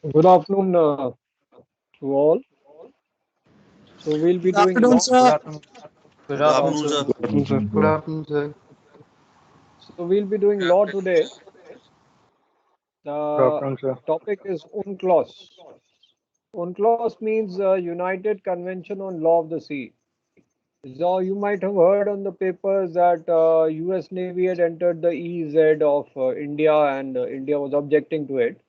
Good afternoon to all. So we'll be Good doing afternoon, law. Good sir. afternoon. Good Good afternoon, afternoon. sir. Good afternoon, sir. Good afternoon, sir. So we'll be doing law today. Good The afternoon, sir. topic is UNCLOS. UNCLOS means United Convention on Law of the Sea. So you might have heard on the papers that U.S. Navy had entered the EEZ of India, and India was objecting to it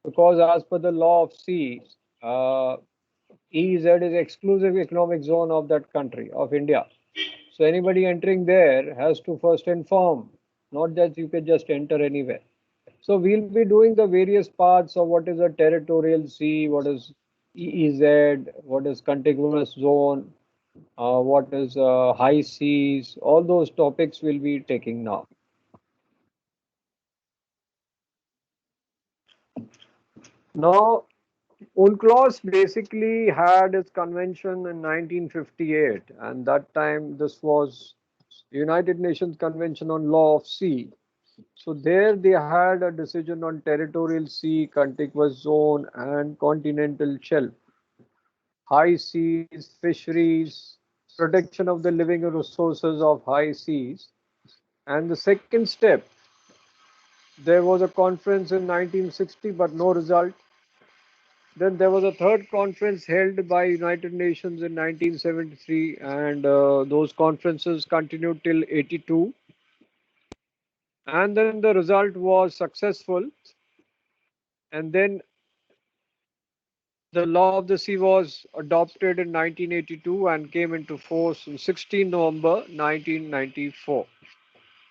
because, as per the law of sea, uh, EEZ is exclusive economic zone of that country of India. So anybody entering there has to first inform, not that you can just enter anywhere. So we'll be doing the various parts of what is a territorial sea, what is EEZ, what is contiguous zone, what is high seas. All those topics we'll be taking now. Now, UNCLOS basically had its convention in 1958, and that time this was United Nations Convention on Law of Sea. So there they had a decision on territorial sea, contiguous zone, and continental shelf, high seas, fisheries, protection of the living resources of high seas. And the second step, there was a conference in 1960, but no result. Then there was a third conference held by United Nations in 1973, and those conferences continued till 82. And then the result was successful. And then the law of the sea was adopted in 1982 and came into force on 16 November 1994.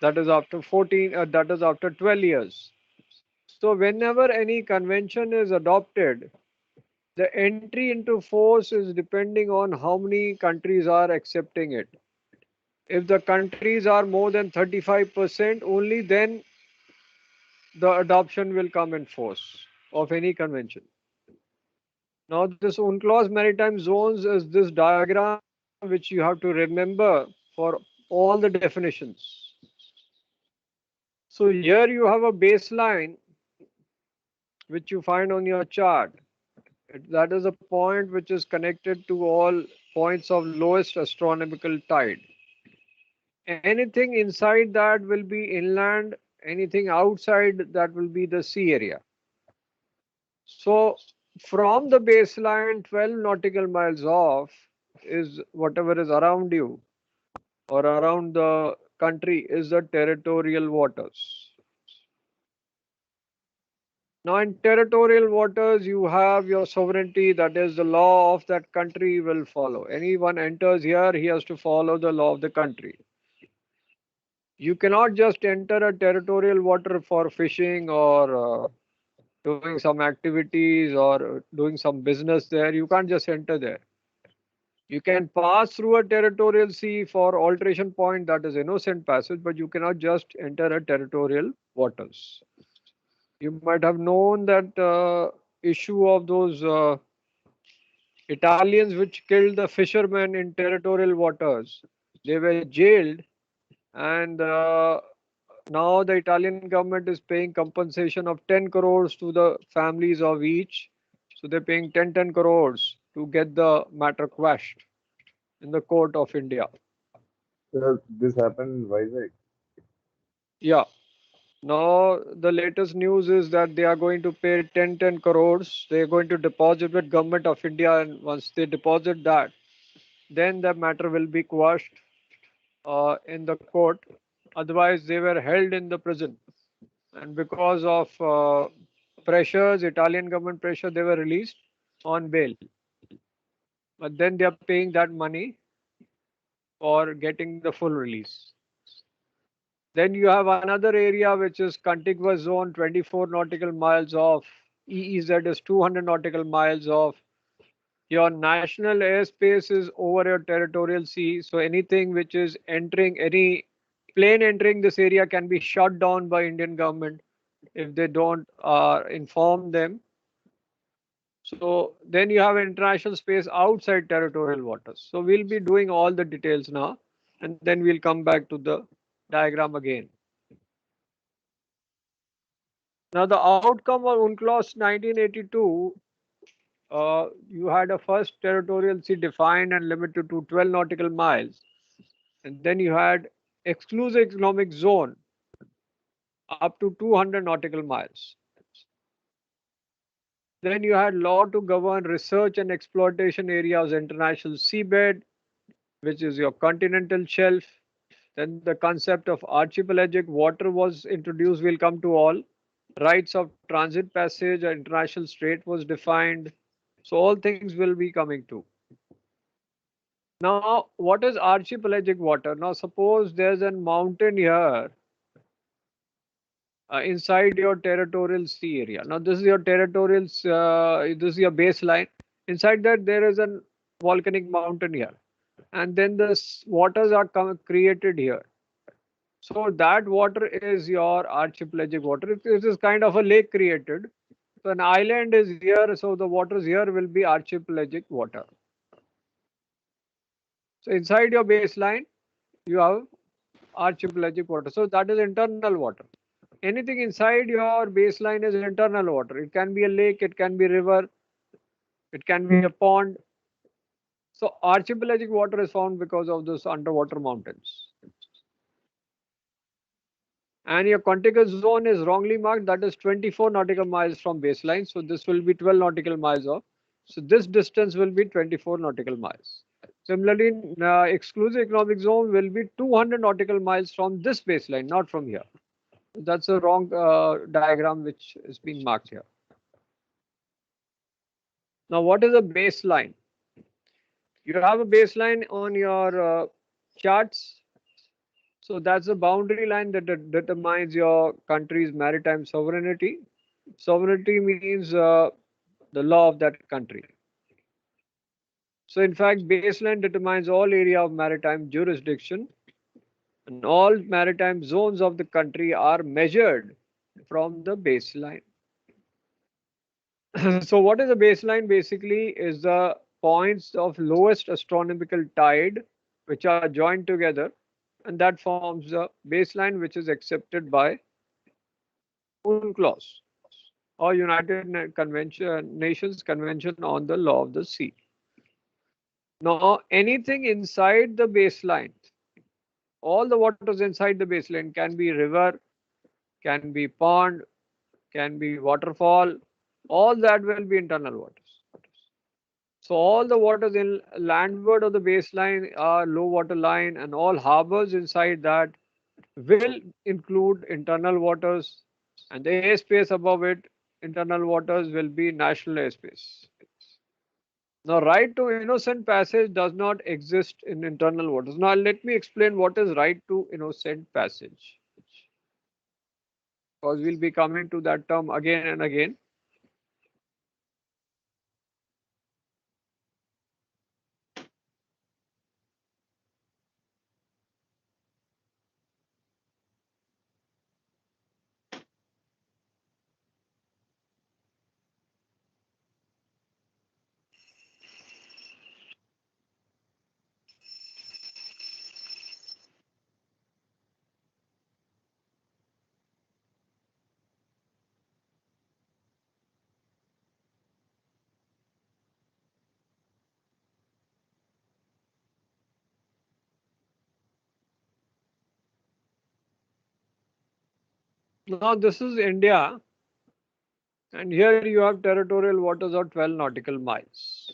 That is after 14. That is after 12 years. So whenever any convention is adopted, the entry into force is depending on how many countries are accepting it. If the countries are more than 35%, only then the adoption will come in force of any convention. Now, this UNCLOS maritime zones is this diagram which you have to remember for all the definitions. So here you have a baseline which you find on your chart. That is a point which is connected to all points of lowest astronomical tide. Anything inside that will be inland, anything outside that will be the sea area. So from the baseline, 12 nautical miles off is whatever is around you or around the country is the territorial waters. Now, in territorial waters, you have your sovereignty, that is, the law of that country will follow. Anyone enters here, he has to follow the law of the country. You cannot just enter a territorial water for fishing or doing some activities or doing some business there. You can't just enter there. You can pass through a territorial sea for alteration point, that is innocent passage, but you cannot just enter a territorial waters. You might have known that issue of those Italians which killed the fishermen in territorial waters. They were jailed, and now the Italian government is paying compensation of 10 crores to the families of each. So they're paying 10 crores to get the matter quashed in the court of India. Sir, this happened in Vizag. Yeah. Now the latest news is that they are going to pay 10 crores. They are going to deposit with government of India, and once they deposit that, then the matter will be quashed in the court. Otherwise, they were held in the prison, and because of pressures, Italian government pressure, they were released on bail. But then they are paying that money for getting the full release. Then you have another area which is contiguous zone, 24 nautical miles off. EEZ is 200 nautical miles off. Your national airspace is over your territorial sea. So anything which is entering, any plane entering this area can be shut down by Indian government if they don't inform them. So then you have international space outside territorial waters. So we'll be doing all the details now, and then we'll come back to the diagram again. Now, the outcome of UNCLOS 1982, you had a first territorial sea defined and limited to 12 nautical miles. And then you had exclusive economic zone up to 200 nautical miles. Then you had law to govern research and exploitation areas, international seabed, which is your continental shelf. Then the concept of archipelagic water was introduced, will come to all. Rights of transit passage, or international strait was defined. So all things will be coming to. Now, what is archipelagic water? Now, suppose there's a mountain here inside your territorial sea area. Now, this is your territorial, this is your baseline. Inside that, there is a volcanic mountain here. And then the waters are created here. So that water is your archipelagic water. It is kind of a lake created. So an island is here, so the waters here will be archipelagic water. So inside your baseline, you have archipelagic water. So that is internal water. Anything inside your baseline is internal water. It can be a lake, it can be a river, it can be a pond. So archipelagic water is found because of those underwater mountains. And your contiguous zone is wrongly marked, that is 24 nautical miles from baseline. So this will be 12 nautical miles off. So this distance will be 24 nautical miles. Similarly, exclusive economic zone will be 200 nautical miles from this baseline, not from here. That's a wrong diagram which is being marked here. Now, what is a baseline? You have a baseline on your charts. So that's the boundary line that determines your country's maritime sovereignty. Sovereignty means the law of that country. So in fact, baseline determines all area of maritime jurisdiction, and all maritime zones of the country are measured from the baseline. So what is a baseline? Basically is the points of lowest astronomical tide which are joined together, and that forms the baseline which is accepted by UNCLOS or Nations Convention on the Law of the Sea. Now anything inside the baseline, all the waters inside the baseline, can be river, can be pond, can be waterfall, all that will be internal waters. So all the waters in landward of the baseline are low water line, and all harbors inside that will include internal waters, and the airspace above it, internal waters, will be national airspace. Now, right to innocent passage does not exist in internal waters. Now, let me explain what is right to innocent passage, because we'll be coming to that term again and again. Now, this is India, and here you have territorial waters of 12 nautical miles.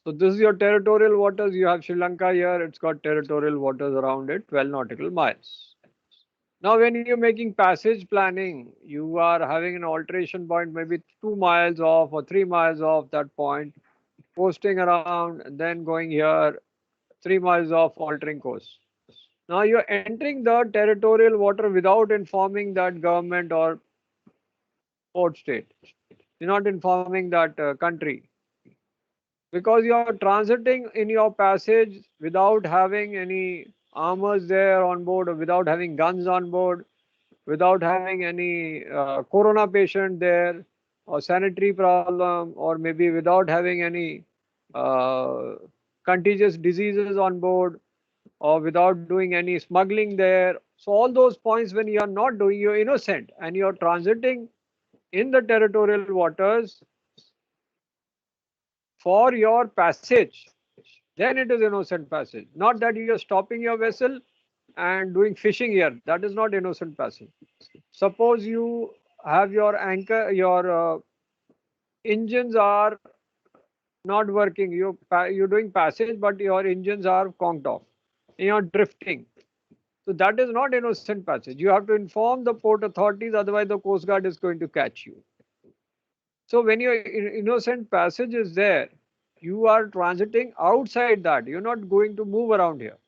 So this is your territorial waters. You have Sri Lanka here. It's got territorial waters around it, 12 nautical miles. Now, when you're making passage planning, you are having an alteration point, maybe 2 miles off or 3 miles off that point, coasting around, and then going here, 3 miles off, altering course. Now, you're entering the territorial water without informing that government or port state. You're not informing that country, because you are transiting in your passage without having any armors there on board, or without having guns on board, without having any corona patient there, or sanitary problem, or maybe without having any uh, contagious diseases on board, or without doing any smuggling there. So all those points when you are not doing, you're innocent and you're transiting in the territorial waters for your passage, then it is innocent passage. Not that you are stopping your vessel and doing fishing here. That is not innocent passage. Suppose you have your anchor, your engines are not working. You're doing passage, but your engines are conked off. You're drifting. So that is not innocent passage. You have to inform the port authorities, otherwise the Coast Guard is going to catch you. So when your innocent passage is there, you are transiting outside that. You're not going to move around here.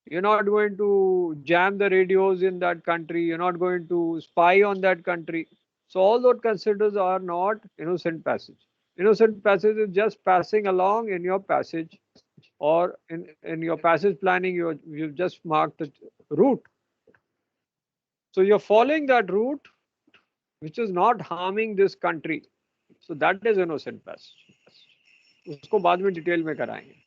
You're not going to jam the radios in that country. You're not going to spy on that country. So all those considers are not innocent passage. Innocent passage is just passing along in your passage, or in your passage planning, you've just marked the route. So you're following that route, which is not harming this country. So that is innocent passage. उसको बाद में detail में कराएंगे.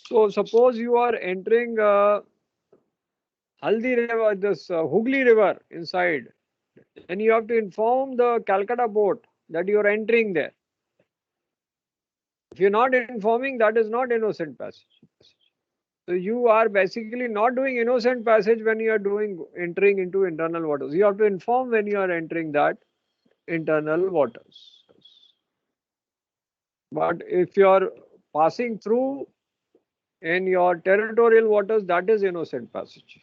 So suppose you are entering Haldi River, this Hooghly River inside, and you have to inform the Calcutta port that you are entering there. If you're not informing, that is not innocent passage. So you are basically not doing innocent passage when you are entering into internal waters. You have to inform when you are entering that internal waters. But if you are passing through in your territorial waters, that is innocent passage.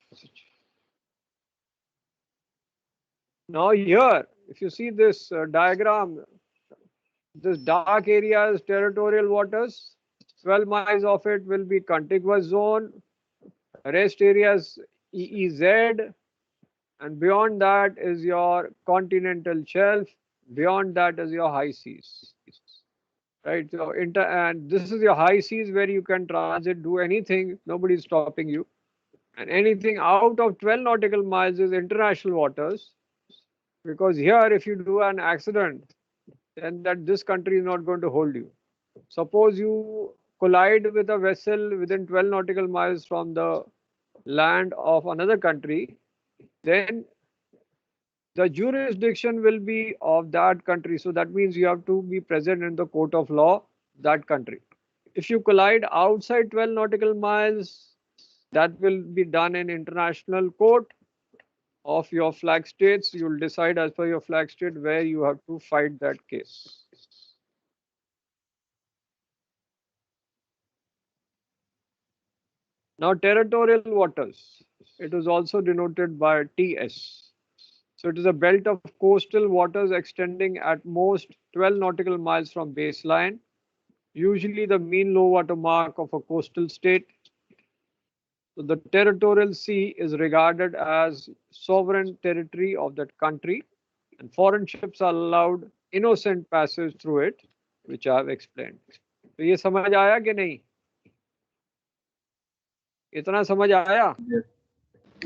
Now here, if you see this diagram, this dark area is territorial waters. 12 miles of it will be contiguous zone. Rest areas EEZ, and beyond that is your continental shelf. Beyond that is your high seas. Right, so and this is your high seas where you can transit, do anything, nobody is stopping you. And anything out of 12 nautical miles is international waters, because here if you do an accident, then this country is not going to hold you. Suppose you collide with a vessel within 12 nautical miles from the land of another country, then the jurisdiction will be of that country. So that means you have to be present in the court of law that country. If you collide outside 12 nautical miles, that will be done in international court of your flag states. You will decide as per your flag state where you have to fight that case. Now territorial waters, it is also denoted by TS. So it is a belt of coastal waters extending at most 12 nautical miles from baseline, usually the mean low water mark of a coastal state. So the territorial sea is regarded as sovereign territory of that country, and foreign ships are allowed innocent passage through it, which I have explained. तो ये समझ आया कि नहीं? इतना समझ आया?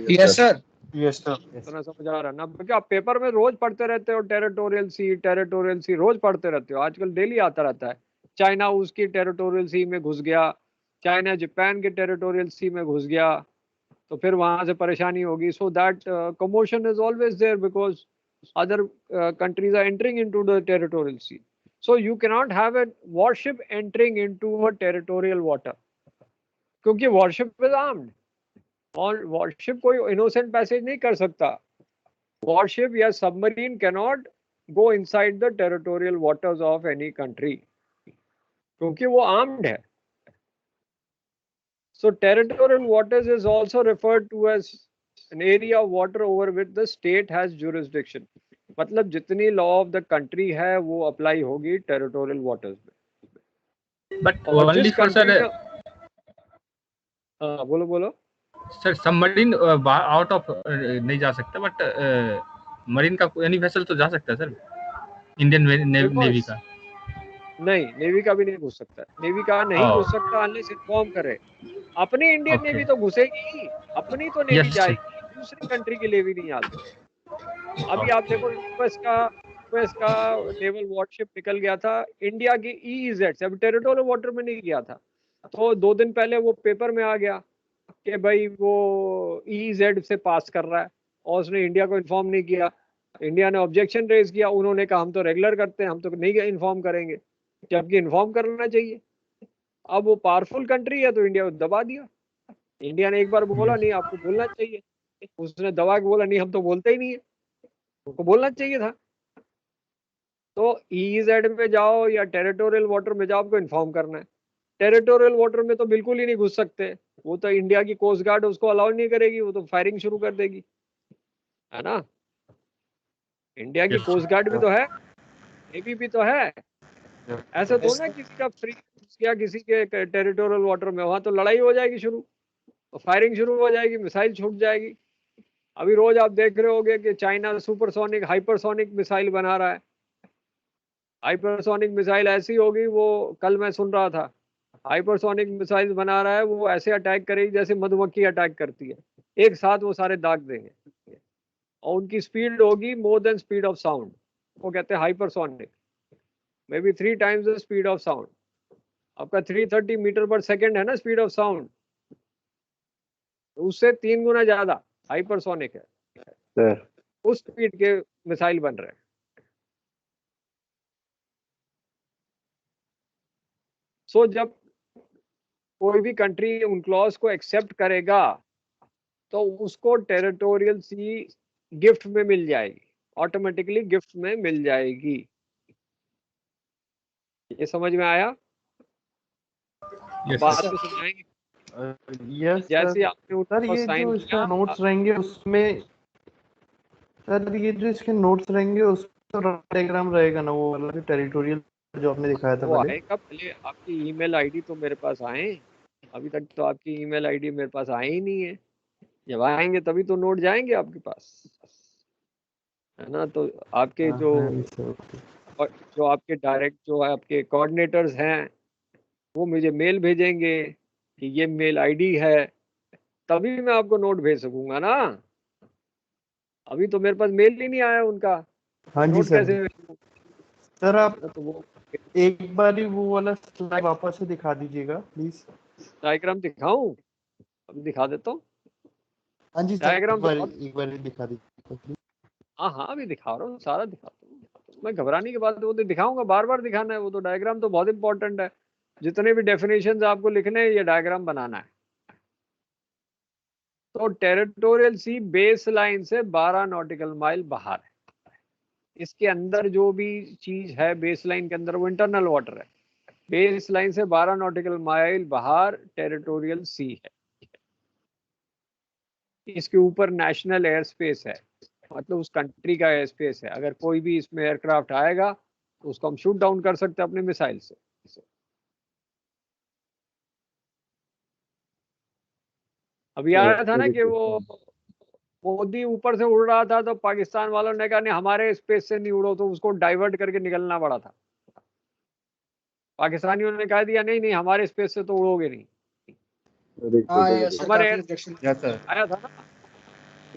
Yes, sir. Yes, sir. इतना समझ आ रहा है ना? क्योंकि आप पेपर में रोज पढ़ते रहते हो टेरिटोरियल सी रोज पढ़ते रहते हो. आजकल डेली आता रहता है. चाइना उसकी टेरिटोरियल सी में घुस गया, चाइना जापान के टेरिटोरियल सी में घुस गया, तो फिर वहां से परेशानी होगी. So that commotion is always there because other countries are entering into the territorial sea. So you cannot have a warship entering into a territorial water, क्योंकि warship is armed. और warship कोई innocent passage नहीं कर सकता. Warship या submarine cannot go inside the territorial waters of any country, क्योंकि वो armed है. So territorial waters is also referred to as an area of water over which the state has jurisdiction. मतलब जितनी law of the country है वो apply होगी territorial waters में. But only for sir. हाँ बोलो. सर सबमरीन आउट ऑफ नहीं जा सकता, बट मरीन का एनी वेसल तो जा सकता है सर, इंडियन नेवी का. नहीं, नेवी का भी नहीं घुस सकता। नेवी का नहीं घुस सकता अनलेस इन्फॉर्म करे। अपनी इंडियन नेवी तो घुसेगी ही, अपनी तो नेवी Yes. जाएगी, दूसरी कंट्री की नेवी नहीं आ सकती। अभी आप देखो यूएस का नेवल वॉरशिप निकल गया था इंडिया की ईईजेड से, अभी टेरिटोरियल वाटर में नहीं गया था, तो 2 दिन पहले वो पेपर में आ गया कि भाई वो ईईजेड से पास कर रहा है, और उसने इंडिया को इन्फॉर्म नहीं किया। इंडिया ने ऑब्जेक्शन रेज किया, उन्होंने कहा हम तो रेगुलर करते हैं, हम तो नहीं इन्फॉर्म करेंगे, जबकि इन्फॉर्म करना चाहिए। अब वो पावरफुल कंट्री है तो इंडिया को दबा दिया। इंडिया ने एक बार बोला नहीं आपको बोलना चाहिए, उसने दबा के बोला नहीं हम तो बोलते ही नहीं है, उनको बोलना चाहिए था। तो ईईजेड में जाओ या टेरिटोरियल वाटर में जाओ, आपको इन्फॉर्म करना है। टेरिटोरियल वाटर में तो बिल्कुल ही नहीं घुस सकते, वो तो इंडिया की कोस्ट गार्ड उसको अलाउ नहीं करेगी, वो तो फायरिंग शुरू कर देगी, है ना। इंडिया की Yes. कोस्ट गार्ड भी तो है, नेवी भी तो है। ऐसे तो ना किसी का फ्री या किसी के टेरिटोरियल वाटर में, वहां तो लड़ाई हो जाएगी शुरू, तो फायरिंग शुरू हो जाएगी, मिसाइल छूट जाएगी। अभी रोज आप देख रहे होगे कि चाइना सुपरसोनिक हाइपरसोनिक मिसाइल बना रहा है। हाइपरसोनिक मिसाइल ऐसी होगी, वो कल मैं सुन रहा था, हाइपरसोनिक मिसाइल बना रहा है, वो ऐसे अटैक करेगी जैसे मधुमक्खी अटैक करती है, एक साथ वो सारे दाग देंगे, और उनकी स्पीड होगी more than speed of sound, वो कहते हैं hypersonic, may be 3 times the speed of sound. आपका 330 मीटर पर सेकेंड है ना स्पीड ऑफ साउंड, उससे 3 गुना ज्यादा हाइपरसोनिक है, सर उस स्पीड के मिसाइल बन रहे हैं। सो जब कोई भी कंट्री उन क्लॉज को एक्सेप्ट करेगा तो उसको टेरिटोरियल सी गिफ्ट में मिल जाएगी, ऑटोमेटिकली गिफ्ट में मिल जाएगी। ये समझ में आया? Yes. बात तो समझाएंगे। यस जैसे सर। आपने सर उनको ये साइन जो किया, इसका नोट्स रहेंगे उसमें, सर ये जो इसके नोट्स रहेंगे उसमें डायग्राम रहेगा ना, वो वाला जो टेरिटोरियल जो आपने दिखाया था वो पहले। आएगा। पहले आपकी ईमेल आईडी तो मेरे पास आए, अभी तक तो आपकी ईमेल आईडी मेरे पास आई ही नहीं है। जब आएंगे तभी तो नोट जाएंगे आपके पास, है ना। तो आपके हाँ, सर। और जो आपके डायरेक्ट जो है आपके कोऑर्डिनेटर्स हैं, वो मुझे मेल भेजेंगे कि ये मेल आईडी है, तभी मैं आपको नोट भेज सकूंगा ना। अभी तो मेरे पास मेल ही नहीं आया उनका, हाँ जी नोट सर। कैसे भेजूं? सर आप तो वो एक बार ही वो वाला स्लाइड वापस से दिखा दीजिएगा प्लीज। डायग्राम दिखाऊं? अभी दिखा देता हूँ। हाँ जी सर, डायग्राम तो बहुत, एक बार ही दिखा दीजिएगा प्लीज। हाँ हाँ अभी दिखा रहा हूँ, सारा दिखाता हूँ मैं, घबराने की बात है, वो तो दिखाऊंगा, बार बार दिखाना है वो तो। डायग्राम तो बहुत इंपॉर्टेंट है, जितने भी डेफिनेशंस आपको लिखने हैं ये डायग्राम बनाना है। तो टेरिटोरियल सी बेस लाइन से 12 नॉटिकल माइल बाहर है, इसके अंदर जो भी चीज है बेस लाइन के अंदर वो इंटरनल वाटर है। बेस लाइन से 12 नॉटिकल माइल बाहर टेरिटोरियल सी है, इसके ऊपर नेशनल एयर स्पेस है, मतलब उस कंट्री का एयर स्पेस है। अगर कोई भी इसमें एयरक्राफ्ट आएगा तो उसको हम शूट डाउन कर सकते हैं अपने मिसाइल से। अभी आया था ना कि वो मोदी ऊपर से उड़ रहा था तो पाकिस्तान वालों ने कहा नहीं हमारे स्पेस से नहीं उड़ो, तो उसको डाइवर्ट करके निकलना पड़ा था। पाकिस्तानियों ने कह दिया नहीं नहीं हमारे स्पेस से तो उड़ोगे नहीं। हाँ यस सर, हमारे काफी objection आया था ना,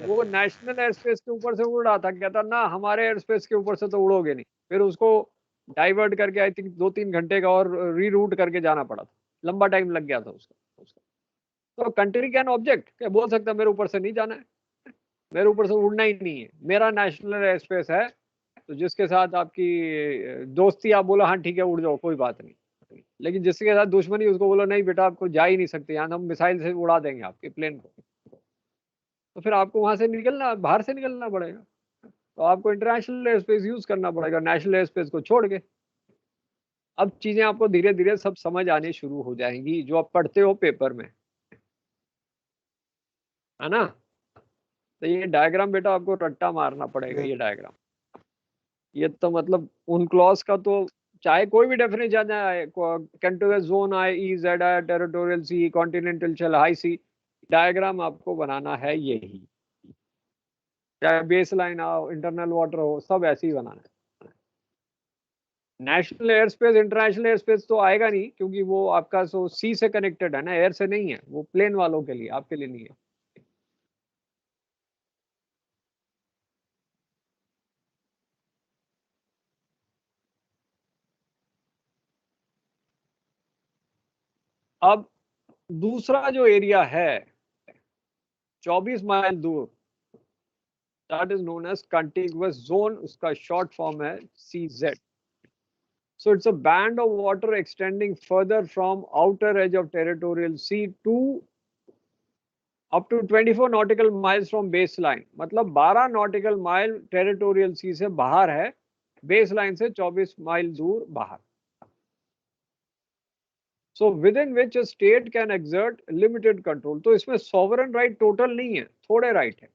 वो नेशनल एयर स्पेस के ऊपर से उड़ रहा था, कहता ना हमारे एयर स्पेस के ऊपर से तो उड़ोगे नहीं। फिर उसको डाइवर्ट करके आई थिंक 2-3 घंटे का और रीरूट करके जाना पड़ा था, लंबा टाइम लग गया था उसका। तो कंट्री कैन ऑब्जेक्ट, क्या बोल सकता मेरे ऊपर से नहीं जाना है, मेरे ऊपर से उड़ना ही नहीं है, मेरा नेशनल एयर स्पेस है। तो जिसके साथ आपकी दोस्ती आप बोलो हाँ ठीक है उड़ जाओ कोई बात नहीं, लेकिन जिसके साथ दुश्मनी उसको बोलो नहीं बेटा आपको जा ही नहीं सकते, यहाँ हम मिसाइल से उड़ा देंगे आपके प्लेन को, तो फिर आपको वहां से निकलना, बाहर से निकलना पड़ेगा। तो आपको इंटरनेशनल एयर स्पेस यूज करना पड़ेगा नेशनल एयर स्पेस को छोड़ के। अब चीजें आपको धीरे धीरे सब समझ आनी शुरू हो जाएंगी जो आप पढ़ते हो पेपर में, है ना। तो ये डायग्राम बेटा आपको रट्टा मारना पड़ेगा, ये डायग्राम। ये तो मतलब उन क्लॉज का तो चाहे कोई भी डेफिनेशन आए, कंटिन्यूअस जोन आए, ईजेड आए, territorial sea, continental shelf, high sea, diagram आपको बनाना है यही। चाहे बेस लाइन हो, इंटरनल वाटर हो, सब ऐसे ही बनाना है। National air space international air space तो आएगा नहीं, क्योंकि वो आपका सो सी से कनेक्टेड है ना, एयर से नहीं है, वो प्लेन वालों के लिए, आपके लिए नहीं है। अब दूसरा जो एरिया है 24 माइल दूर, that is known as contiguous zone, उसका शॉर्ट फॉर्म है CZ. So it's a band of water extending further from outer edge of territorial sea to up to 24 nautical miles from baseline. मतलब 12 nautical mile territorial sea से बाहर है, baseline से 24 mile दूर बाहर. So within which a state can exert limited control. तो इसमें sovereign right total नहीं है, थोड़े right है,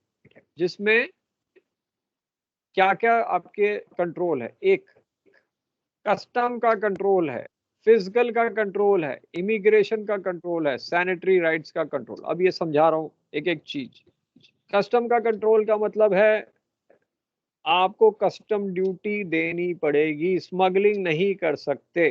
जिसमें क्या क्या आपके कंट्रोल है. एक कस्टम का कंट्रोल है, फिजिकल का कंट्रोल है, इमिग्रेशन का कंट्रोल है, सैनिटरी राइट्स का कंट्रोल. अब ये समझा रहा हूं एक एक चीज. कस्टम का कंट्रोल का मतलब है आपको कस्टम ड्यूटी देनी पड़ेगी, स्मगलिंग नहीं कर सकते.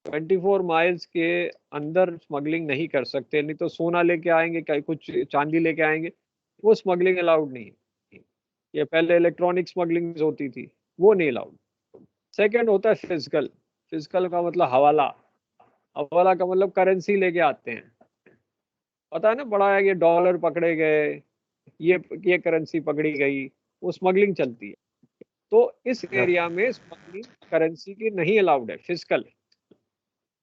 24 माइल्स के अंदर स्मगलिंग नहीं कर सकते, नहीं तो सोना लेके आएंगे, कहीं कुछ चांदी लेके आएंगे, वो स्मगलिंग अलाउड नहीं है. ये पहले इलेक्ट्रॉनिक स्मगलिंग होती थी, वो नहीं अलाउड. सेकंड होता है फिजिकल. फिजिकल का मतलब हवाला. हवाला का मतलब करेंसी लेके आते हैं, पता है ना, बड़ा है, ये डॉलर पकड़े गए, ये करेंसी पकड़ी गई, वो स्मगलिंग चलती है. तो इस एरिया में स्मगलिंग करेंसी की नहीं अलाउड है, फिजिकल.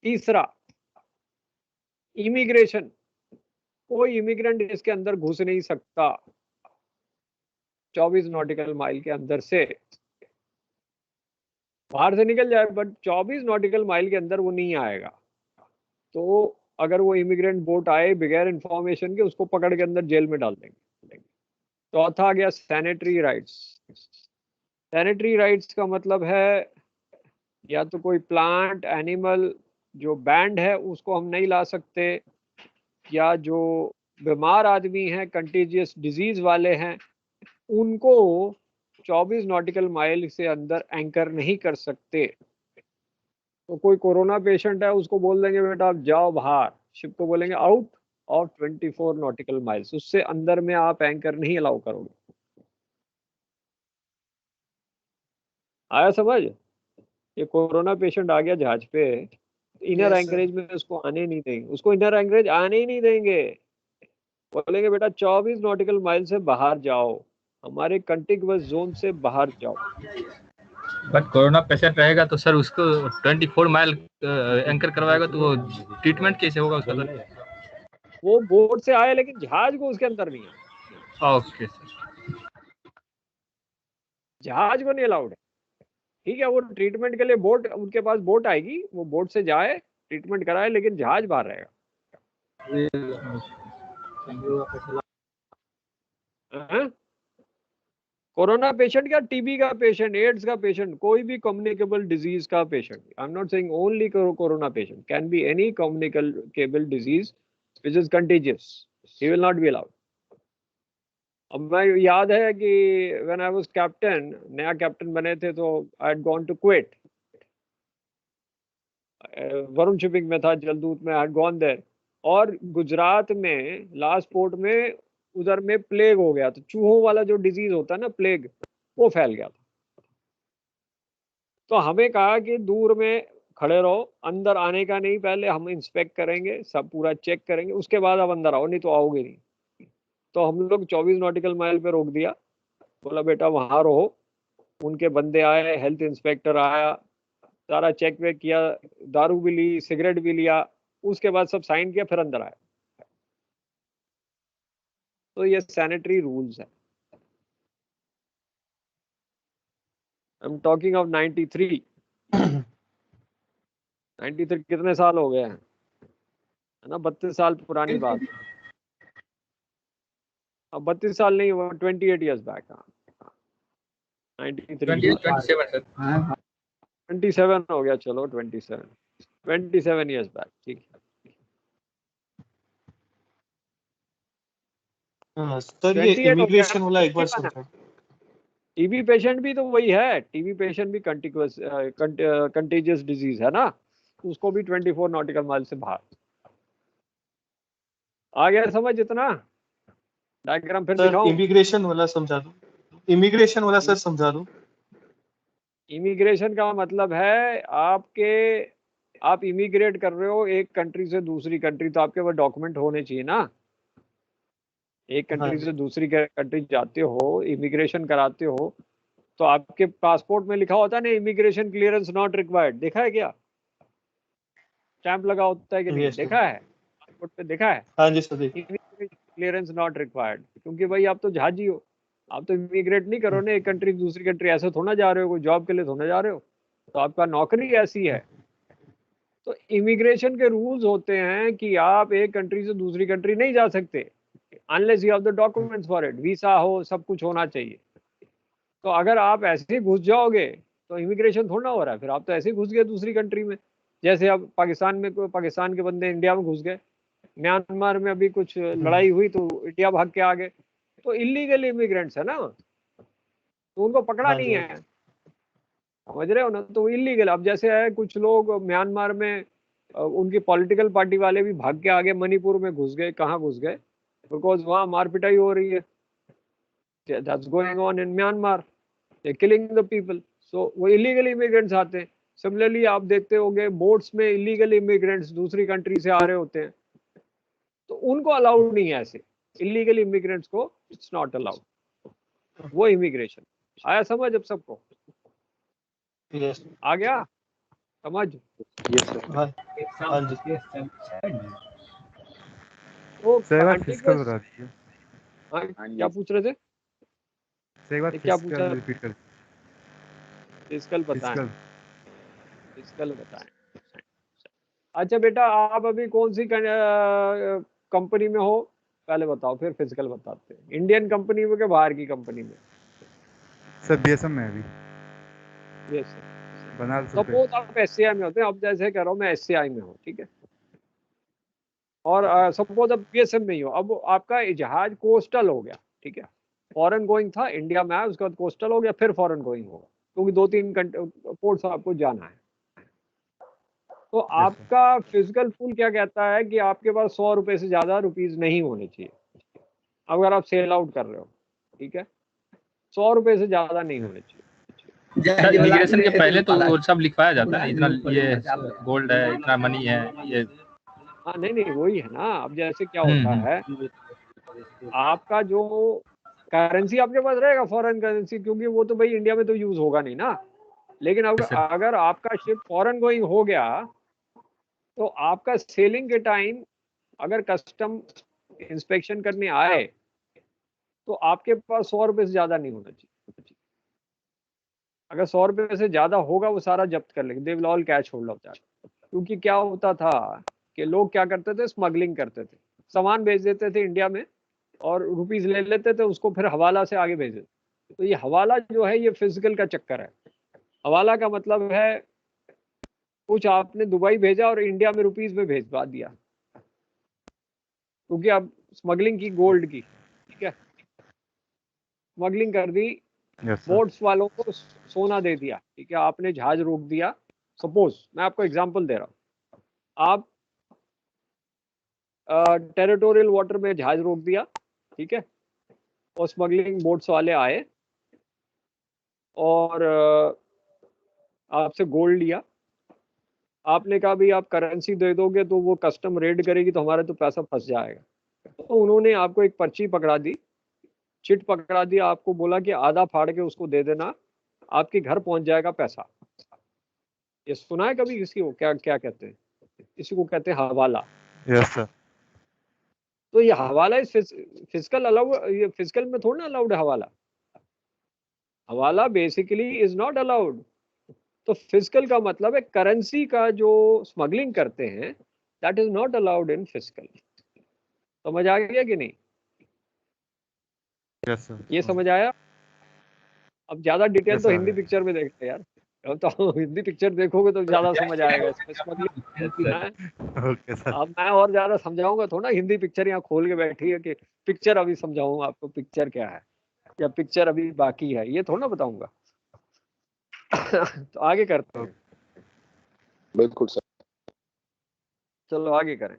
तीसरा इमिग्रेशन. कोई इमिग्रेंट इसके अंदर घुस नहीं सकता 24 नॉटिकल माइल के अंदर से. बाहर से निकल जाए, बट 24 नॉटिकल माइल के अंदर वो नहीं आएगा. तो अगर वो इमिग्रेंट बोट आए बगैर इंफॉर्मेशन के, उसको पकड़ के अंदर जेल में डाल देंगे. चौथा आ गया सैनिटरी राइट्स. सैनिटरी राइट्स का मतलब है या तो कोई प्लांट एनिमल जो बैंड है उसको हम नहीं ला सकते, या जो बीमार आदमी हैं, कंटेजियस डिजीज वाले हैं, उनको 24 नॉटिकल माइल से अंदर एंकर नहीं कर सकते. तो कोई कोरोना पेशेंट है, उसको बोल देंगे बेटा आप जाओ बाहर, शिप को बोलेंगे आउट ऑफ 24 नॉटिकल माइल्स, उससे अंदर में आप एंकर नहीं अलाउ करोगे. आया समझ? ये कोरोना पेशेंट आ गया जहाज पे, इनर एंकरेज में उसको आने नहीं देंगे, उसको इनर एंकरेज आने ही नहीं देंगे. बोलेंगे बेटा 24 नॉटिकल माइल से बाहर जाओ, हमारे कंटिगुअस जोन से बाहर जाओ. बट कोरोना पेशेंट रहेगा तो सर उसको 24 माइल एंकर करवाएगा तो वो ट्रीटमेंट कैसे होगा उसका सर? वो बोट से आए लेकिन जहाज को उसके अंदर नहीं है. Okay sir. जहाज को नहीं अलाउड है. ठीक है, वो ट्रीटमेंट के लिए बोट, उनके पास बोट आएगी, वो बोट से जाए ट्रीटमेंट कराए, लेकिन जहाज बाहर रहेगा. कोरोना पेशेंट या टीबी का पेशेंट, एड्स का पेशेंट, कोई भी कम्युनिकेबल डिजीज का patient, I am not saying only corona patient, can be any communicable disease which is contagious, he will not be allowed. अब मैं याद है कि व्हेन आई वाज कैप्टन, नया कैप्टन बने थे, तो I had gone to quit. Varun shipping में था, जलदूत में, आई हैड गॉन देयर. और गुजरात में लास्ट पोर्ट में उधर में प्लेग हो गया. तो चूहों वाला जो डिजीज होता है ना, प्लेग, वो फैल गया था. तो हमें कहा कि दूर में खड़े रहो, अंदर आने का नहीं, पहले हम इंस्पेक्ट करेंगे, सब पूरा चेक करेंगे, उसके बाद आप अंदर आओ, नहीं तो आओगे नहीं. तो हम लोग 24 नॉटिकल माइल पे रोक दिया, बोला बेटा वहां रहो. उनके बंदे आए, हेल्थ इंस्पेक्टर आया, सारा चेक वेक किया, दारू भी ली, सिगरेट भी लिया, उसके बाद सब साइन किया, फिर अंदर आया. तो ये सैनिटरी रूल्स है. I am talking of 93. 93 कितने साल हो गए हैं, है ना, 32 साल पुरानी बात. अब 32 साल नहीं हुआ, 28 ईयर्स बैक. 93 27 सर. 27 हो गया, चलो 27 ईयर्स बैक. ठीक है. सर ये 28 हो गया, इमिग्रेशन वाला एक बार समझा. टीबी पेशेंट भी तो वही है, टीबी पेशेंट भी कंटेजियस डिजीज है ना, उसको भी 24 नॉटिकल माइल से बाहर। आ गया समझ इतना? डायग्राम फिर सर दिखाऊं? इमिग्रेशन वाला समझा दो, इमिग्रेशन वाला सर समझा दो। इमिग्रेशन का मतलब है आप इमिग्रेट कर रहे हो एक कंट्री से दूसरी कंट्री, तो आपके पास डॉक्यूमेंट होने चाहिए ना। एक हाँ कंट्री जी। से दूसरी कंट्री जाते हो, इमिग्रेशन कराते हो, तो आपके पासपोर्ट में लिखा होता है ना, इमिग्रेशन क्लियरेंस नॉट रिक्वायर्ड। देखा है क्या? स्टैंप लगा होता है कि नहीं? Yes sir. देखा है पासपोर्ट पे? देखा है हाँ जी सर देखिए। इमिग्रेशन क्लियरेंस नॉट रिक्वायर्ड, क्योंकि भाई आप तो जहाजी हो, आप तो इमिग्रेट नहीं करो ना एक कंट्री से दूसरी कंट्री, ऐसे थोड़ा जा रहे हो, कोई जॉब के लिए थोड़ा जा रहे हो, तो आपका नौकरी ऐसी है। तो इमिग्रेशन के रूल्स होते हैं कि आप एक कंट्री से दूसरी कंट्री नहीं जा सकते unless you have the documents for it, visa हो, सब कुछ होना चाहिए। तो अगर आप ऐसे ही घुस जाओगे तो इमिग्रेशन थोड़ा हो रहा है, फिर आप तो ऐसे ही घुस गए दूसरी कंट्री में। जैसे अब पाकिस्तान में, कोई पाकिस्तान के बंदे इंडिया में घुस गए, म्यांमार में अभी कुछ लड़ाई हुई तो इंडिया भाग के आ गए, तो इलीगल इमिग्रेंट्स है ना, तो उनको पकड़ा हाँ नहीं जी। है, समझ रहे हो ना? तो इलीगल। अब जैसे है कुछ लोग म्यांमार में उनकी पॉलिटिकल पार्टी वाले भी भाग के आगे मणिपुर में घुस गए। कहाँ घुस गए? बिकॉज वहां मार पिटाई हो रही है, that's going on in Myanmar, they killing the people, so वो इलीगल इमिग्रेंट्स आते हैं। सिमिलरली आप देखते होंगे बोट्स में इलीगल इमिग्रेंट्स दूसरी कंट्री से आ रहे होते हैं, तो उनको अलाउड नहीं है ऐसे, इलीगल इमिग्रेंट्स को इट्स नॉट अलाउड, वो इमिग्रेशन। आया समझ अब सबको? यस। आ गया समझ? Yes sir. हाँ हाँ जी। तो सर एक बार फिजिकल contiguous- बता दीजिए। हाँ, क्या पूछ रहे थे? सर एक बार ये क्या पूछा? फिजिकल रिपीट कर। फिजिकल बताएं, फिजिकल फिजिकल बताएं। अच्छा बेटा, आप अभी कौन सी कंपनी में हो पहले बताओ, फिर फिजिकल बताते हैं। इंडियन कंपनी में कि बाहर की कंपनी में? सर बीएसएम में अभी यस सर। बनारस पे। सपोज आप एससीआई में होते हैं, अब जैसे कह रहा हूँ मैं एससीआई में हूँ, ठीक है, और सपोज अब बीएसएम में ही हो, अब आपका जहाज कोस्टल हो गया, ठीक है, फॉरेन गोइंग था, इंडिया में आया, उसके बाद कोस्टल हो गया, फिर फॉरेन गोइंग होगा, क्योंकि 2-3 पोर्ट्स आपको जाना है। तो आपका फिजिकल पूल क्या कहता है कि आपके पास 100 रुपए से ज्यादा रुपीज नहीं होने चाहिए अगर आप सेल आउट कर रहे हो, ठीक है, 100 रुपए से ज्यादा नहीं होने चाहिए। इमिग्रेशन के पहले तो वो सब लिखवाया जाता है, इतना ये गोल्ड है, इतना मनी है ये। हाँ नहीं नहीं, वही है ना। अब जैसे क्या होता है, आपका जो करेंसी आपके पास रहेगा फॉरेन करेंसी, क्योंकि वो तो भाई इंडिया में तो यूज होगा नहीं ना। लेकिन अगर आपका शिप फॉरेन गोइंग हो गया, तो आपका सेलिंग के टाइम अगर कस्टम इंस्पेक्शन करने आए, तो आपके पास 100 रुपए से ज्यादा नहीं होना चाहिए। अगर 100 रुपए से ज्यादा होगा, वो सारा जब्त कर लेंगे, they will all catch hold of that. क्योंकि क्या होता था कि लोग क्या करते थे, स्मगलिंग करते थे, सामान भेज देते थे इंडिया में और रुपीज ले लेते थे, उसको फिर हवाला से आगे भेज देते। तो ये हवाला जो है, ये फिजिकल का चक्कर है। हवाला का मतलब है कुछ आपने दुबई भेजा और इंडिया में रुपीज में भेजवा दिया, क्योंकि अब स्मगलिंग की गोल्ड की, ठीक है, स्मगलिंग कर दी, यस सर। बोट्स वालों को सोना दे दिया, ठीक है, आपने जहाज रोक दिया। सपोज मैं आपको एग्जांपल दे रहा हूँ, आप टेरिटोरियल वाटर में जहाज रोक दिया, ठीक है, और स्मगलिंग बोट्स वाले आए और आपसे गोल्ड लिया। आपने कहा भी आप करेंसी दे दोगे तो वो कस्टम रेड करेगी, तो हमारा तो पैसा फंस जाएगा। तो उन्होंने आपको एक पर्ची पकड़ा दी, चिट पकड़ा दिया, आपको बोला कि आधा फाड़ के उसको दे देना, आपके घर पहुंच जाएगा पैसा। ये सुना है कभी किसी को? क्या क्या कहते हैं, इसी को कहते हैं हवाला। Yes sir. तो ये हवाला इस फिजिकल अलाउ, ये फिजिकल में थोड़ा ना अलाउड है हवाला। हवाला बेसिकली इज नॉट अलाउड। तो फिजिकल का मतलब है करेंसी का जो स्मगलिंग करते हैं, that is not allowed in physical. समझ आ गया कि नहीं? Yes sir. ये समझ आया? अब ज्यादा डिटेल Yes, तो sir. हिंदी पिक्चर में देखते हैं यार, अब तो हिंदी पिक्चर देखोगे तो ज्यादा समझ आएगा इसमें स्मगलिंग। Okay sir. अब मैं और ज्यादा समझाऊंगा थोड़ा, हिंदी पिक्चर यहाँ खोल के बैठी है कि पिक्चर अभी समझाऊंगा आपको पिक्चर क्या है। या पिक्चर अभी बाकी है, ये थोड़ा ना बताऊंगा। तो आगे करते हैं। बिल्कुल सर। चलो आगे करें।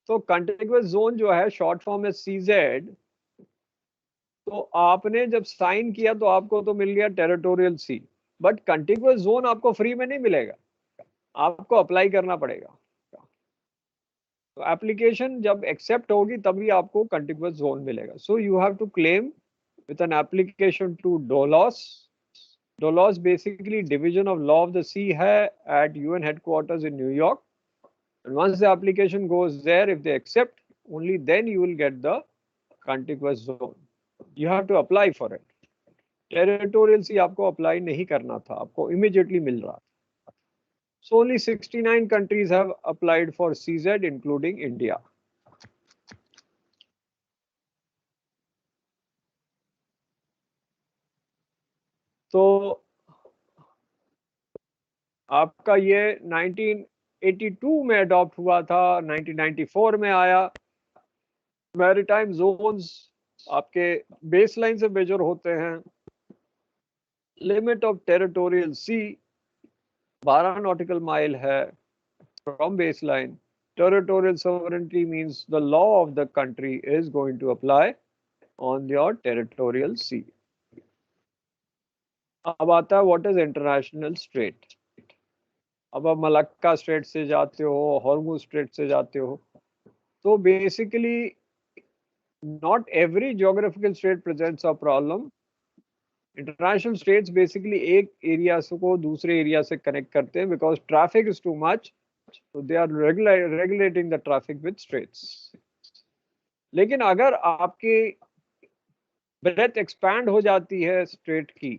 तो कंटिगुअस जोन जो है शॉर्ट फॉर्म है सीजेड। तो आपने जब साइन किया तो आपको तो मिल गया territorial C, but contiguous zone आपको फ्री में नहीं मिलेगा, आपको अप्लाई करना पड़ेगा। तो एप्लीकेशन जब एक्सेप्ट होगी तभी आपको कंटिगुअस जोन मिलेगा। So you have to claim with an application to DOLOS. DOLOS basically Division of Law of the Sea है at UN headquarters in New York. And once the application goes there, if they accept, only then you will get the contiguous zone. You have to apply for it. Territorial sea आपको apply नहीं करना था, आपको immediately मिल रहा था. So only 69 countries have applied for CZ, including India. तो आपका ये 1982 में अडॉप्ट हुआ था, 1994 में आया। मैरीटाइम जोन्स आपके बेसलाइन से मेजर होते हैं। Limit of territorial sea 12 nautical mile है from baseline. Territorial sovereignty means the law of the country is going to apply on your territorial sea. अब आता है व्हाट इज इंटरनेशनल स्ट्रेट। अब आप मलक्का स्ट्रेट से जाते हो, हॉर्मुज स्ट्रेट से जाते हो, तो basically not every geographical strait presents a problem. International straits basically एक एरिया को दूसरे एरिया से कनेक्ट करते हैं because traffic is too much, so they are regulating the traffic with straits. लेकिन अगर आपकी ब्रेथ एक्सपैंड हो जाती है स्ट्रेट की,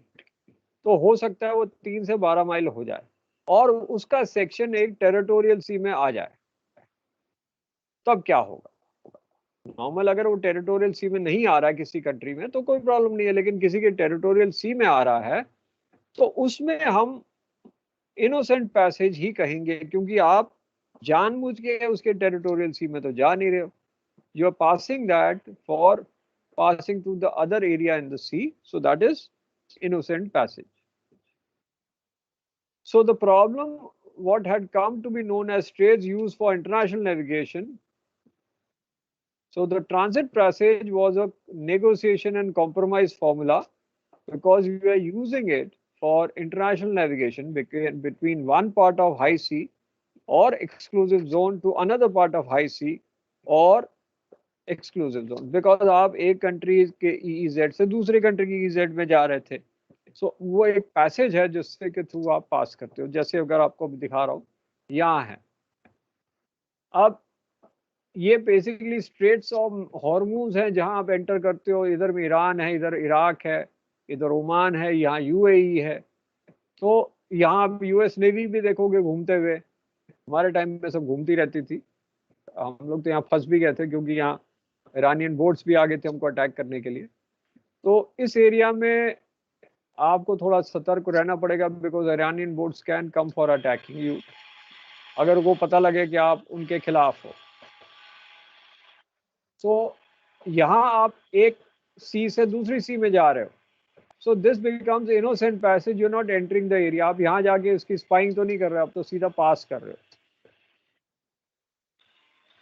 तो हो सकता है वो 3 से 12 माइल हो जाए और उसका सेक्शन एक टेरिटोरियल सी में आ जाए। तब क्या होगा? नॉर्मल अगर वो टेरिटोरियल सी में नहीं आ रहा है किसी कंट्री में तो कोई प्रॉब्लम नहीं है, लेकिन किसी के टेरिटोरियल सी में आ रहा है तो उसमें हम इनोसेंट पैसेज ही कहेंगे, क्योंकि आप जानबूझ के उसके टेरिटोरियल सी में तो जा नहीं रहे हो। You are passing that for passing through the other area in the sea, so that is innocent passage. So the problem what had come to be known as straits used for international navigation. So the transit passage was a negotiation and compromise formula because we were using it for international navigation between one part of high sea or exclusive zone to another part of high sea or exclusive zone, because आप एक country के EEZ से दूसरे country के EEZ में जा रहे थे। सो वो एक पैसेज है जिससे के थ्रू आप पास करते हो, जैसे अगर आपको दिखा रहा हूँ यहाँ है। अब ये बेसिकली स्ट्रेट्स ऑफ हॉर्मुज है जहाँ आप एंटर करते हो। इधर में ईरान है, इधर इराक है, इधर ओमान है, यहाँ UAE है। तो यहाँ आप US नेवी भी देखोगे घूमते हुए, हमारे टाइम में सब घूमती रहती थी। हम लोग तो यहाँ फंस भी गए थे क्योंकि यहाँ ईरानियन बोट्स भी आ गए थे हमको अटैक करने के लिए। तो इस एरिया में आपको थोड़ा सतर्क रहना पड़ेगा because Iranian boats can come for attacking you, अगर वो पता लगे कि आप उनके खिलाफ हो। तो यहाँ आप एक सी से दूसरी सी में जा रहे हो, so this becomes innocent passage, you not entering the area. आप यहाँ जाके उसकी स्पाइंग तो नहीं कर रहे, आप तो सीधा पास कर रहे हो।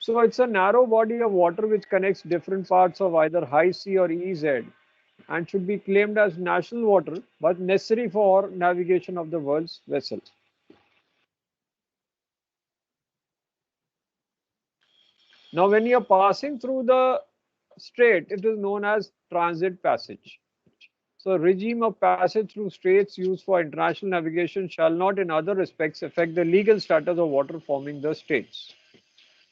So it's a narrow body of water which connects different parts of either high sea or EEZ and should be claimed as national water but necessary for navigation of the world's vessel. Now when you are passing through the strait, it is known as transit passage. So regime of passage through straits used for international navigation shall not in other respects affect the legal status of water forming the straits.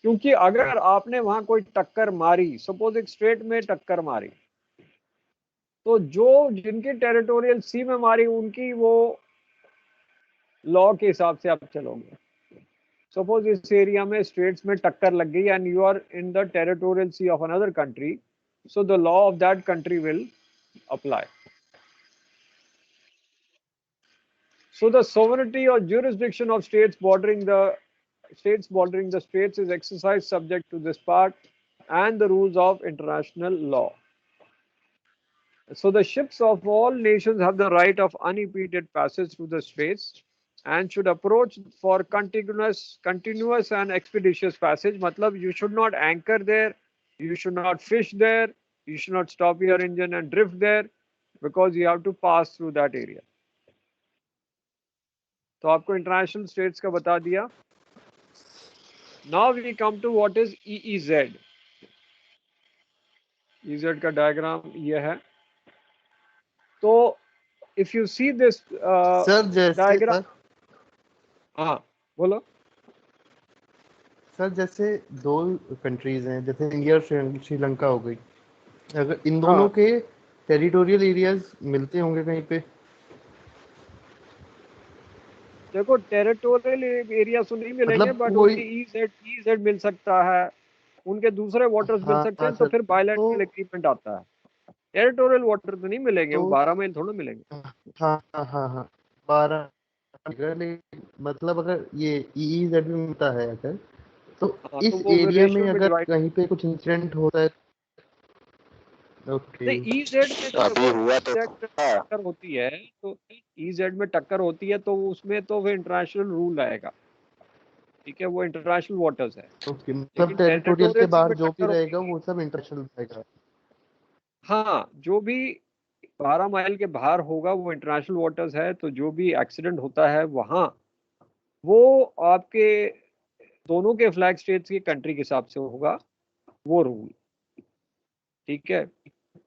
क्योंकि अगर आपने वहां कोई टक्कर मारी, suppose एक straight में टक्कर मारी, तो जो जिनकी टेरिटोरियल सी में मारी उनकी वो लॉ के हिसाब से आप चलोगे। सपोज इस एरिया में स्ट्रेट्स में टक्कर लग गई and you are in the territorial sea of another country, so the law of that country will apply. So the sovereignty और jurisdiction of states bordering the straits is exercised subject to this part and the rules of international law. So the ships of all nations have the right of unimpeded passage through the straits and should approach for continuous and expeditious passage. मतलब you should not anchor there, you should not fish there, you should not stop your engine and drift there, because you have to pass through that area. तो आपको international states का बता दिया. Now we come to what is EEZ. EZ का diagram ये है. तो if you see this sir जैसे diagram, हाँ बोलो. सर जैसे दो कंट्रीज हैं, जैसे इंडिया और श्रीलंका हो गई, अगर इन दोनों के टेरिटोरियल एरियाज मिलते होंगे कहीं पे? देखो टेरिटोरियल एरिया तो नहीं मिलेंगे, मतलब बट कोई ईजेड मिल सकता है, उनके दूसरे वाटर्स मिल सकते हैं. तो सर, फिर बायलैटरल एग्रीमेंट आता है. टेरिटोरियल वाटर तो नहीं मिलेंगे, वो तो 12 माइल थोड़ा मिलेंगे. हाँ 12. मतलब अगर ये EEZ में मिलता है अगर, तो हाँ, इस तो वो एरिया रेशियो में में अगर डिवाइड. कहीं पे कुछ इंसिडेंट होता है, ओके, ईजेड में तो अभी देखो, हुआ तो ईजेड में टक्कर होती है, तो ईजेड में टक्कर होती है तो उसमें तो फिर इंटरनेशनल रूल आएगा. ठीक है, वो इंटरनेशनल वाटर्स है. ओके, लेकिन मतलब टेरिटोरियल के टेरिटोरियल सी बाहर में जो भी टक्कर रहेगा होगी. वो सब इंटरनेशनल रहेगा. हाँ, जो भी 12 माइल के बाहर होगा वो इंटरनेशनल वाटर्स है. तो जो भी एक्सीडेंट होता है वहाँ, वो आपके दोनों के फ्लैग स्टेट्स की कंट्री के हिसाब से होगा वो रूल. ठीक है.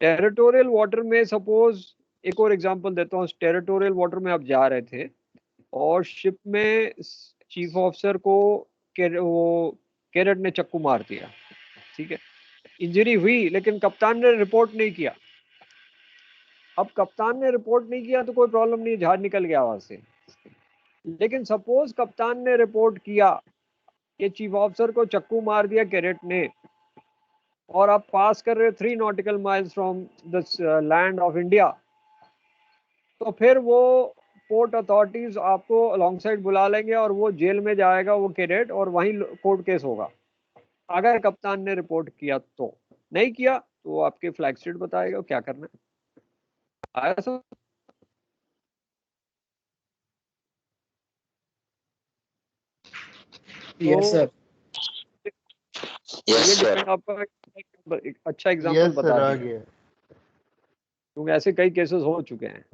टेरिटोरियल वाटर में सपोज एक और एग्जांपल देता हूँ. टेरिटोरियल वाटर में आप जा रहे थे और शिप में चीफ ऑफिसर को वो कैरेट ने चक्कू मार दिया. ठीक है, इंजरी हुई, लेकिन कप्तान ने रिपोर्ट नहीं किया. अब कप्तान ने रिपोर्ट नहीं किया तो कोई प्रॉब्लम नहीं, जहाज निकल गया वहां से. लेकिन सपोज कप्तान ने रिपोर्ट किया कि चीफ ऑफिसर को चक्कू मार दिया कैरेट ने, और आप पास कर रहे हो 3 nautical miles from the land of India, तो फिर वो पोर्ट अथॉरिटीज आपको अलॉन्ग साइड बुला लेंगे और वो जेल में जाएगा वो कैडेट, और वहीं कोर्ट केस होगा. अगर कप्तान ने रिपोर्ट किया तो. नहीं किया तो वो आपके फ्लैग स्टेट बताएगा क्या करना है. आया सर? Yes sir. यस ये सर. डिपेंड आपका एक अच्छा यस एग्जांपल सर, बता आ दिया, गया. क्योंकि ऐसे कई केसेस हो चुके हैं.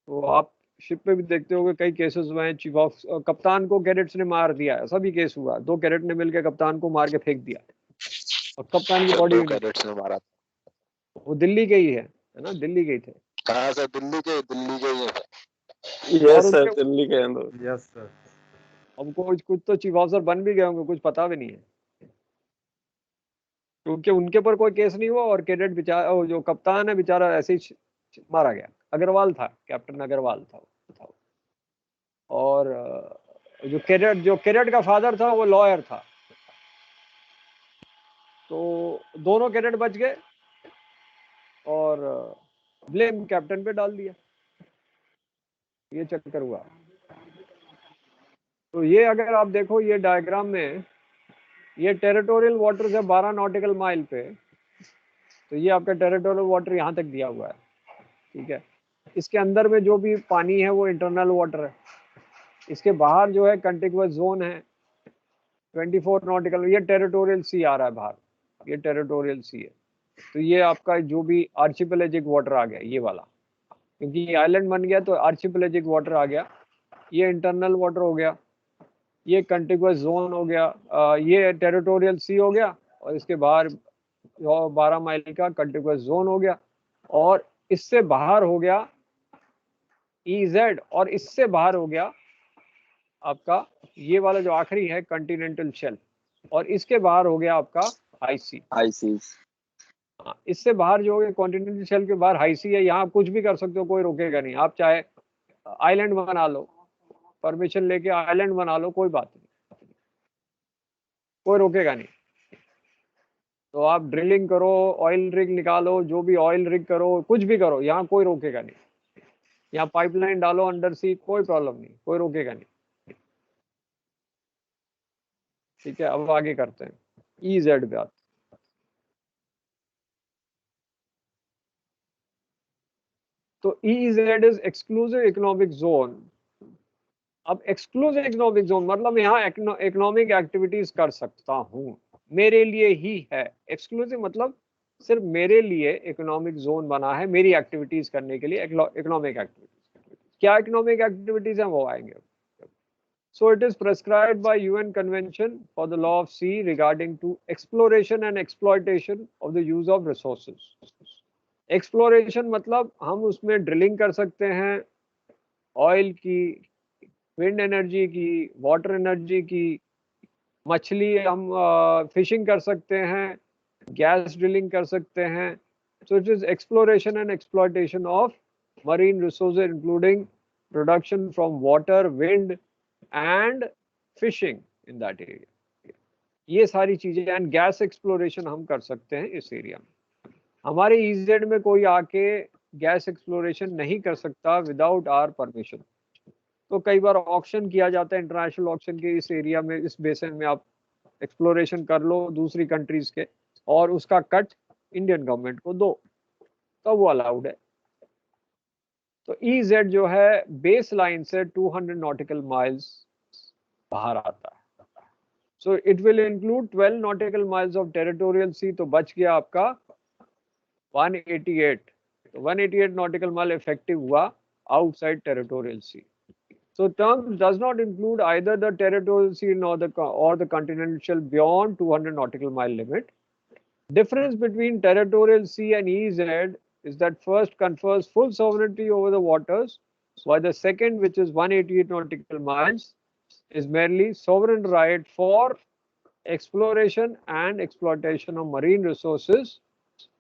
तो आप शिप पे भी देखते होंगे कई केसेस हुए हैं. चीफ ऑफ कप्तान को कैडेट्स ने मार दिया, ऐसा भी केस हुआ. 2 कैडेट ने मिलकर कप्तान को मार के फेंक दिया और कप्तान की बॉडी 2 भी नहीं. कैडेट्स ने मारा. वो दिल्ली के ही है ना, दिल्ली गए थे. कहाँ से? दिल्ली के ही है. और यस सर, उनके दिल्ली के अंदर. Yes sir. अब कुछ तो चीफ ऑफिसर बन भी गए होंगे, कुछ पता भी नहीं है, क्योंकि उनके ऊपर कोई केस नहीं हुआ. और कैडेट बेचारा, जो कप्तान है बेचारा ऐसे ही मारा गया. अग्रवाल था, कैप्टन अग्रवाल था. और जो कैडेट का फादर था वो लॉयर था. तो दोनों कैडेट बच गए और ब्लेम कैप्टन पे डाल दिया. ये चक्कर हुआ. तो ये अगर आप देखो ये डायग्राम में, ये टेरिटोरियल वाटर्स है 12 नॉटिकल माइल पे. तो ये आपका टेरिटोरियल वाटर यहाँ तक दिया हुआ है. ठीक है, इसके अंदर में जो भी पानी है वो इंटरनल वाटर है. इसके बाहर जो है कंटिगुअस जोन है 24 नॉटिकल. ये टेरिटोरियल सी आ रहा है बाहर, ये टेरिटोरियल सी है. तो ये आपका जो भी आर्चिपेलेजिक वाटर आ गया ये वाला, क्योंकि ये आइलैंड बन गया तो आर्चिपेलेजिक वाटर आ गया. ये इंटरनल वाटर हो गया, ये कंटिगुअस जोन हो गया, ये टेरिटोरियल सी हो गया, और इसके बाहर 12 माइल का कंटिगुअस जोन हो गया. और इससे बाहर हो गया EZ, और इससे बाहर हो गया आपका ये वाला जो आखिरी है कॉन्टिनेंटल शेल्फ, और इसके बाहर हो गया आपका हाई सी. इससे बाहर जो है कॉन्टिनेंटल शेल्फ के बाहर हाई सी है. यहाँ आप कुछ भी कर सकते हो, कोई रोकेगा नहीं. आप चाहे आइलैंड बना लो, परमिशन लेके आइलैंड बना लो, कोई बात नहीं, कोई रोकेगा नहीं. तो आप ड्रिलिंग करो, ऑयल रिग निकालो, जो भी ऑयल रिग करो, कुछ भी करो, यहाँ कोई रोकेगा नहीं. यहाँ पाइपलाइन डालो अंडर सी, कोई प्रॉब्लम नहीं, कोई रोकेगा नहीं. ठीक है, अब आगे करते हैं EZ बात. तो EEZ is exclusive economic zone. अब एक्सक्लूसिव इकोनॉमिक जोन मतलब यहाँ इकोनॉमिक एक्टिविटीज कर सकता हूँ, मेरे लिए ही है। एक्सक्लूसिव मतलब सिर्फ मेरे लिए इकोनॉमिक जोन बना है मेरी एक्टिविटीज करने के लिए, इकोनॉमिक एक्टिविटीज। क्या इकोनॉमिक एक्टिविटीज हैं वो आएंगे। So it is prescribed by UN Convention for the Law of Sea regarding to exploration and exploitation of the use of resources. Exploration मतलब हम उसमें ड्रिलिंग कर सकते हैं, ऑयल की, विंड एनर्जी की, वाटर एनर्जी की, मछली हम फिशिंग कर सकते हैं, गैस ड्रिलिंग कर सकते हैं। So it is exploration and exploitation of marine resources including production from water, wind and fishing in that area। ये सारी चीजें एंड गैस एक्सप्लोरेशन हम कर सकते हैं इस एरिया में। हमारे EEZ में कोई आके गैस एक्सप्लोरेशन नहीं कर सकता विदाउट आवर परमिशन। तो कई बार ऑक्शन किया जाता है, इंटरनेशनल ऑक्शन के, इस एरिया में, इस बेसिन में आप एक्सप्लोरेशन कर लो दूसरी कंट्रीज के और उसका कट इंडियन गवर्नमेंट को दो, तो वो अलाउड है। तो EEZ जो है बेस लाइन से 200 नॉटिकल माइल्स बाहर आता है। So it will include 12 nautical miles of territorial सी, तो बच गया आपका 188। तो 188 नॉटिकल माइल इफेक्टिव हुआ outside territorial C. So term does not include either the territorial sea or the continental shelf beyond 200 nautical mile limit. Difference between territorial sea and EEZ is that first confers full sovereignty over the waters, while the second, which is 188 nautical miles, is merely sovereign right for exploration and exploitation of marine resources,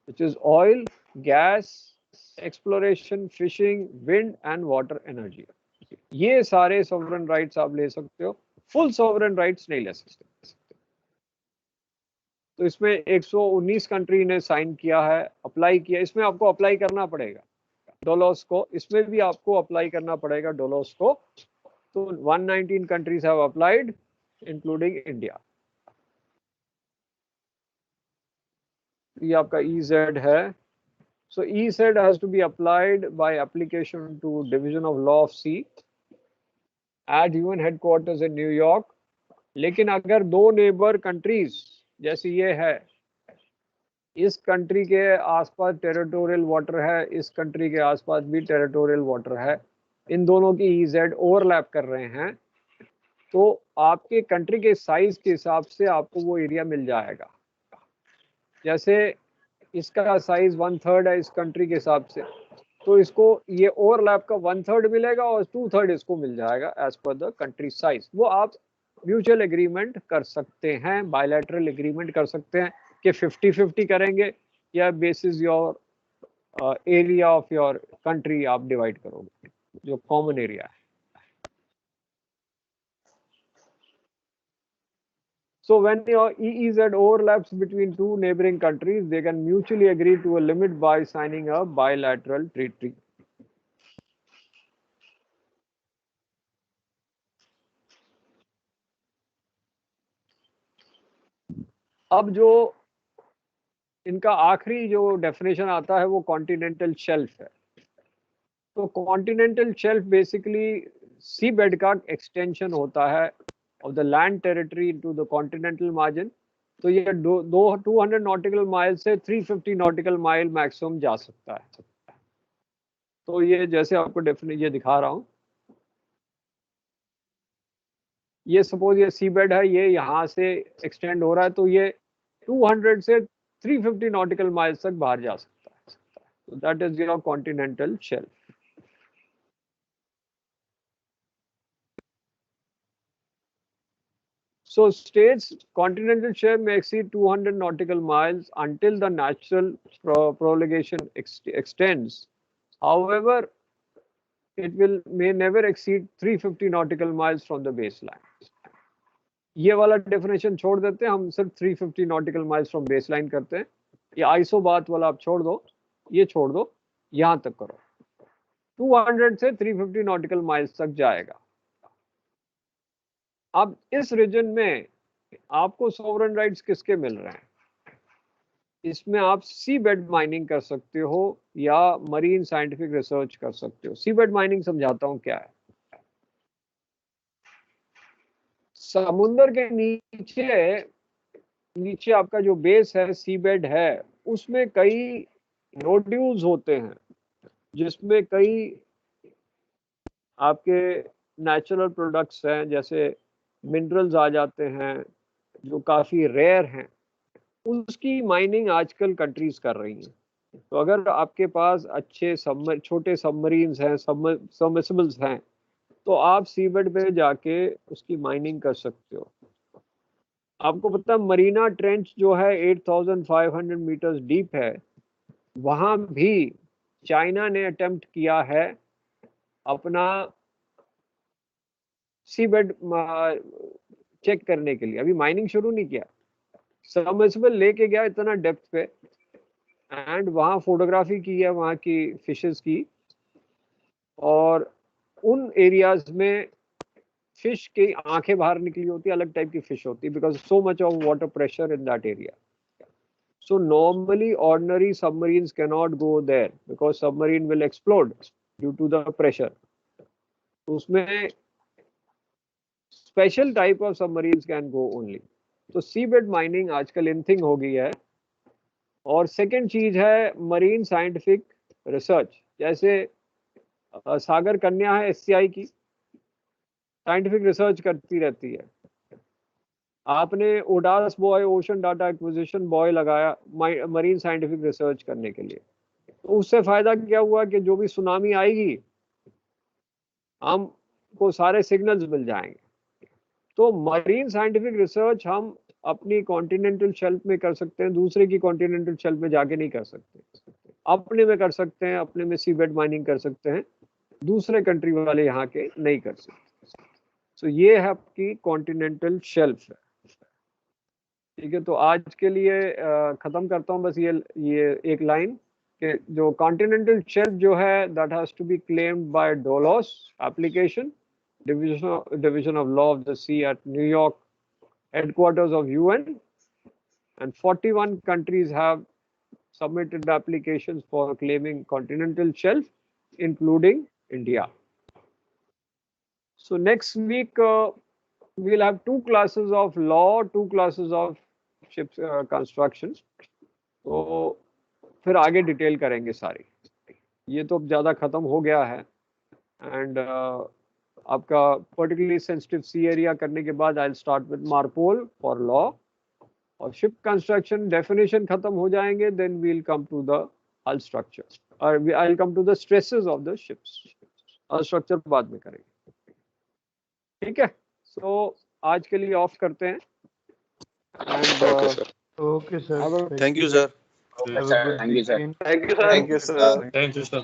which is oil, gas, exploration, fishing, wind and water energy. ये सारे sovereign rights आप ले सकते हो, full sovereign rights नहीं ले सकते। तो इसमें 119 कंट्री ने साइन किया है, अप्लाई किया। इसमें आपको अप्लाई करना पड़ेगा डोलोस को, इसमें भी आपको अप्लाई करना पड़ेगा डोलोस को। तो 119 countries have applied including India. ये आपका EEZ है। So EEZ has to be applied by application to Division of Law of Sea at UN headquarters in New York। लेकिन अगर दो नेबर कंट्रीज जैसे ये है, इस कंट्री के आसपास टेरिटोरियल वाटर है, इस कंट्री के आसपास भी टेरिटोरियल वाटर है, इन दोनों की EEZ ओवरलैप कर रहे हैं, तो आपके कंट्री के साइज के हिसाब से आपको वो एरिया मिल जाएगा। जैसे इसका साइज 1/3 है इस कंट्री के हिसाब से, तो इसको ये ओवरलैप का 1/3 मिलेगा और 2/3 इसको मिल जाएगा as per the country size. वो आप म्यूचुअल एग्रीमेंट कर सकते हैं, बायलैटरल एग्रीमेंट कर सकते हैं कि 50-50 करेंगे या basis your area of your country आप डिवाइड करोगे, जो कॉमन एरिया है। So when your EEZ overlaps between two neighboring countries, they can mutually agree to a limit by signing a bilateral treaty. अब जो इनका आखिरी जो डेफिनेशन आता है वो कॉन्टिनेंटल शेल्फ है। तो कॉन्टिनेंटल शेल्फ बेसिकली सी बेड का एक्सटेंशन होता है of the land territory into the continental margin। तो ये 200 nautical mile से 350 nautical mile maximum जा सकता है। तो ये जैसे आपको डेफिनेट ये दिखा रहा हूँ, ये सपोज ये सी बेड है, ये यहाँ से एक्सटेंड हो रहा है, तो ये 200 से 350 nautical miles तक बाहर जा सकता है। तो that is your continental shelf. So states continental shelf may exceed 200 nautical miles until the natural prolongation extends. However, it may never exceed 350 nautical miles from the baseline. ये वाला डेफिनेशन छोड़ देते हैं, हम सिर्फ 350 nautical miles from baseline करते हैं। ये आइसो बात वाला आप छोड़ दो, ये छोड़ दो, यहाँ तक करो। 200 से 350 nautical miles तक जाएगा। अब इस रीजन में आपको सोवरेन राइट्स किसके मिल रहे हैं? इसमें आप सी बेड माइनिंग कर सकते हो या मरीन साइंटिफिक रिसर्च कर सकते हो। सी बेड माइनिंग समझाता हूँ क्या है। समुद्र के नीचे आपका जो बेस है, सी बेड है, उसमें कई नोड्यूल्स होते हैं जिसमें कई आपके नेचुरल प्रोडक्ट्स हैं, जैसे मिनरल्स आ जाते हैं जो काफी रेयर हैं। उसकी माइनिंग आजकल कंट्रीज कर रही हैं। तो अगर आपके पास अच्छे छोटे सबमरीन्स हैं, सबमर्सिबल्स हैं, तो आप सीबेड पे जाके उसकी माइनिंग कर सकते हो। आपको पता है मरीना ट्रेंच जो है 8500 मीटर्स डीप है, वहां भी चाइना ने अटेम्प्ट किया है अपना सीबेड चेक करने के लिए। अभी माइनिंग शुरू नहीं किया, सबमर्सिबल लेके गया इतना डेप्थ पे, एंड वहाँ फोटोग्राफी की है वहाँ की फिशेस की, और उन एरियाज में फिश की आंखें बाहर निकली होती है, अलग टाइप की फिश होती है, because so much of water pressure in that area. So normally ordinary submarines cannot go there because submarine will explode due to the pressure. उसमें special type of submarines can go only. तो seabed mining आजकल in thing हो गई है। और second चीज है marine scientific research, जैसे सागर कन्या है SCI की, साइंटिफिक रिसर्च करती रहती है। आपने ODAS buoy, ocean data acquisition buoy लगाया मरीन साइंटिफिक रिसर्च करने के लिए, तो उससे फायदा क्या हुआ कि जो भी सुनामी आएगी हमको सारे सिग्नल्स मिल जाएंगे। तो मरीन साइंटिफिक रिसर्च हम अपनी कॉन्टिनेंटल शेल्फ में कर सकते हैं, दूसरे की कॉन्टिनेंटल शेल्फ में जाके नहीं कर सकते। अपने में कर सकते हैं, अपने में सीबेड माइनिंग कर सकते हैं, दूसरे कंट्री वाले यहाँ के नहीं कर सकते। तो ये है आपकी कॉन्टिनेंटल शेल्फ है। ठीक है, तो आज के लिए खत्म करता हूँ बस ये एक लाइन कि जो कॉन्टिनेंटल शेल्फ जो है that has to be claimed by DOALOS application, division of law of the sea at न्यूयॉर्क headquarters of UN, and 41 countries have submitted the applications for claiming continental shelf, including India. So next week we'll have 2 classes of law, 2 classes of ships construction. तो फिर आगे detail करेंगे सारी। ये तो अब ज़्यादा ख़त्म हो गया है, एंड आपका पर्टिकुलरली सेंसिटिव सी एरिया करने के बाद I will start with MARPOL for law, और शिप कंस्ट्रक्शन डेफिनेशन खत्म हो जाएंगे, then we will come to the hull structure, और I will come to the stresses of the ships. Hull structure बाद में करेंगे। ठीक है, सो आज के लिए ऑफ करते हैं। Okay sir, thank you sir. Thank you, sir. Thank you sir. Thank you sir.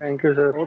Thank you sir.